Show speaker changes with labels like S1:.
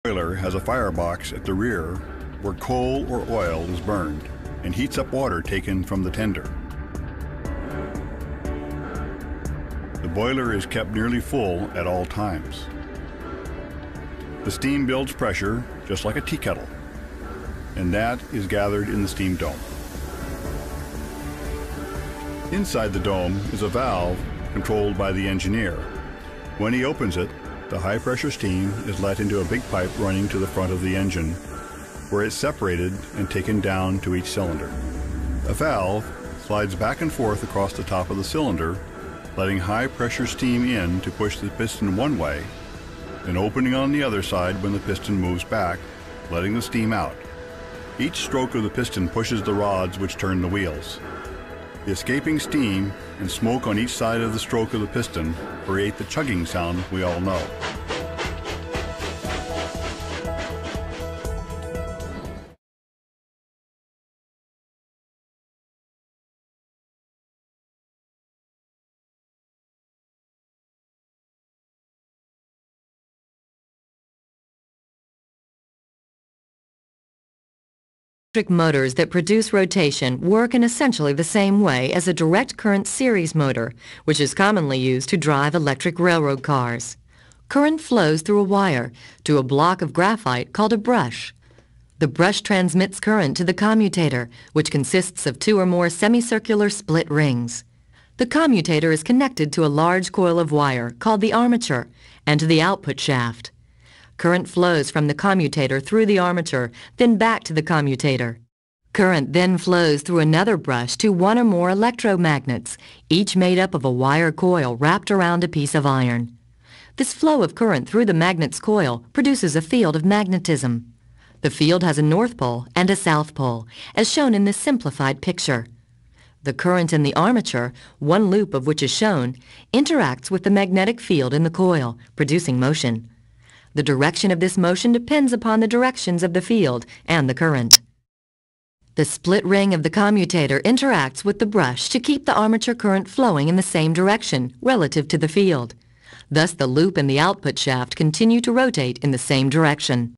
S1: boiler has a firebox at the rear where coal or oil is burned and heats up water taken from the tender. The boiler is kept nearly full at all times. The steam builds pressure just like a tea kettle, and that is gathered in the steam dome. Inside the dome is a valve controlled by the engineer. When he opens it, the high-pressure steam is let into a big pipe running to the front of the engine, where it's separated and taken down to each cylinder. A valve slides back and forth across the top of the cylinder, letting high-pressure steam in to push the piston one way, and opening on the other side when the piston moves back, letting the steam out. Each stroke of the piston pushes the rods which turn the wheels. The escaping steam and smoke on each side of the stroke of the piston create the chugging sound we all know.
S2: Electric motors that produce rotation work in essentially the same way as a direct current series motor, which is commonly used to drive electric railroad cars. Current flows through a wire to a block of graphite called a brush. The brush transmits current to the commutator, which consists of 2 or more semicircular split rings. The commutator is connected to a large coil of wire called the armature and to the output shaft. Current flows from the commutator through the armature, then back to the commutator. Current then flows through another brush to 1 or more electromagnets, each made up of a wire coil wrapped around a piece of iron. This flow of current through the magnet's coil produces a field of magnetism. The field has a north pole and a south pole, as shown in this simplified picture. The current in the armature, one loop of which is shown, interacts with the magnetic field in the coil, producing motion. The direction of this motion depends upon the directions of the field and the current. The split ring of the commutator interacts with the brush to keep the armature current flowing in the same direction relative to the field. Thus, the loop and the output shaft continue to rotate in the same direction.